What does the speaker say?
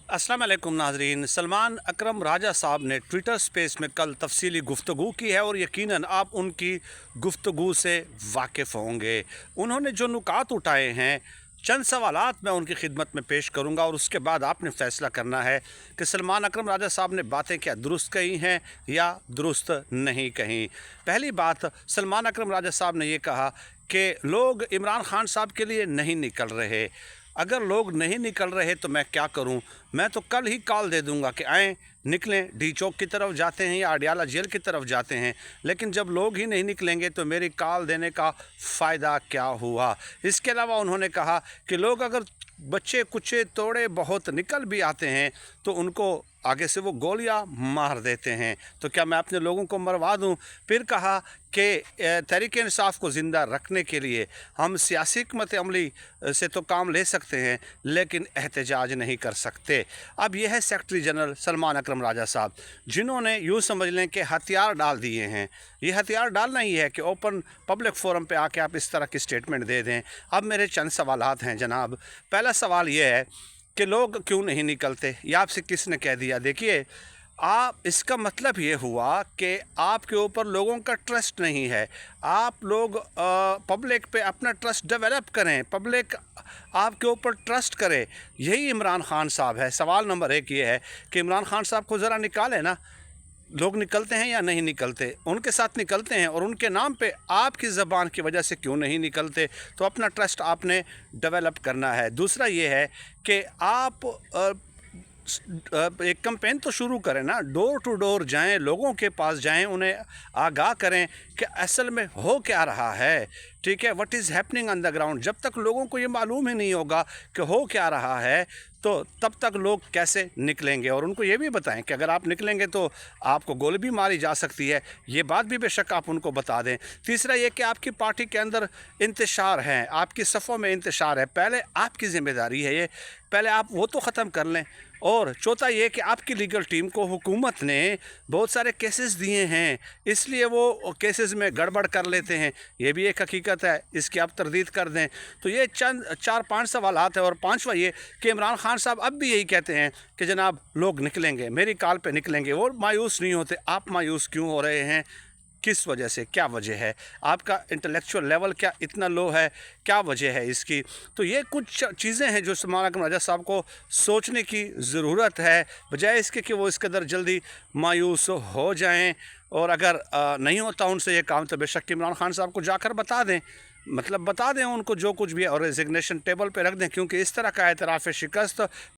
अस्सलाम वालेकुम नाजरीन। सलमान अकरम राजा साहब ने ट्विटर स्पेस में कल तफसीली गुफ्तगू की है और यकीनन आप उनकी गुफ्तगू से वाकिफ़ होंगे। उन्होंने जो नुकात उठाए हैं, चंद सवालात मैं उनकी खिदमत में पेश करूंगा और उसके बाद आपने फ़ैसला करना है कि सलमान अकरम राजा साहब ने बातें क्या दुरुस्त कही हैं या दुरुस्त नहीं कहीं। पहली बात, सलमान अकरम राजा साहब ने ये कहा कि लोग इमरान खान साहब के लिए नहीं निकल रहे। अगर लोग नहीं निकल रहे तो मैं क्या करूं? मैं तो कल ही कॉल दे दूंगा कि आएँ, निकलें, डी चौक की तरफ जाते हैं या अडियाला जेल की तरफ जाते हैं। लेकिन जब लोग ही नहीं निकलेंगे तो मेरी कॉल देने का फ़ायदा क्या हुआ? इसके अलावा उन्होंने कहा कि लोग अगर बच्चे कुचे तोड़े बहुत निकल भी आते हैं तो उनको आगे से वो गोलियां मार देते हैं, तो क्या मैं अपने लोगों को मरवा दूं? फिर कहा कि तहरीक इंसाफ को ज़िंदा रखने के लिए हम सियासी हिकमत अमली से तो काम ले सकते हैं लेकिन एहतजाज नहीं कर सकते। अब यह है सेक्रेटरी जनरल सलमान अकरम राजा साहब, जिन्होंने यूँ समझ लें कि हथियार डाल दिए हैं। ये हथियार डालना ही है कि ओपन पब्लिक फोरम पे आके आप इस तरह की स्टेटमेंट दे दें। अब मेरे चंद सवालात हैं जनाब। पहला सवाल ये है कि लोग क्यों नहीं निकलते? ये आपसे किसने कह दिया? देखिए, आप इसका मतलब ये हुआ कि आपके ऊपर लोगों का ट्रस्ट नहीं है। आप लोग पब्लिक पे अपना ट्रस्ट डेवलप करें, पब्लिक आपके ऊपर ट्रस्ट करे। यही इमरान खान साहब है। सवाल नंबर एक ये है कि इमरान खान साहब को ज़रा निकालें ना। लोग निकलते हैं या नहीं निकलते? उनके साथ निकलते हैं और उनके नाम पे आपकी ज़बान की वजह से क्यों नहीं निकलते? तो अपना ट्रस्ट आपने डेवलप करना है। दूसरा ये है कि आप एक कैंपेन तो शुरू करें ना, डोर टू डोर जाएं, लोगों के पास जाएं, उन्हें आगाह करें कि असल में हो क्या रहा है। ठीक है, what is happening on the ground. जब तक लोगों को ये मालूम ही नहीं होगा कि हो क्या रहा है तो तब तक लोग कैसे निकलेंगे। और उनको ये भी बताएं कि अगर आप निकलेंगे तो आपको गोली भी मारी जा सकती है। ये बात भी बेशक आप उनको बता दें। तीसरा ये कि आपकी पार्टी के अंदर इंतशार है, आपकी सफ़ों में इंतशार है, पहले आपकी ज़िम्मेदारी है ये, पहले आप वो तो ख़त्म कर लें। और चौथा ये कि आपकी लीगल टीम को हुकूमत ने बहुत सारे केसेस दिए हैं, इसलिए वो केसेस में गड़बड़ कर लेते हैं। ये भी एक हकीकत है, इसकी आप तरदीद कर दें। तो ये चंद 4-5 सवालात है। और पांचवा ये कि इमरान खान साहब अब भी यही कहते हैं कि जनाब लोग निकलेंगे, मेरी कॉल पे निकलेंगे। वो मायूस नहीं होते, आप मायूस क्यों हो रहे हैं? किस वजह से? क्या वजह है? आपका इंटेलेक्चुअल लेवल क्या इतना लो है? क्या वजह है इसकी? तो ये कुछ चीज़ें हैं जो सलमान अकरम राजा साहब को सोचने की ज़रूरत है, बजाय इसके कि वो इस कदर जल्दी मायूस हो जाएं। और अगर नहीं होता उनसे ये काम तो बेशक इमरान खान साहब को जाकर बता दें, मतलब बता दें उनको जो कुछ भी है, और रेजिग्नेशन टेबल पे रख दें, क्योंकि इस तरह का एतराफ़ शिकस्त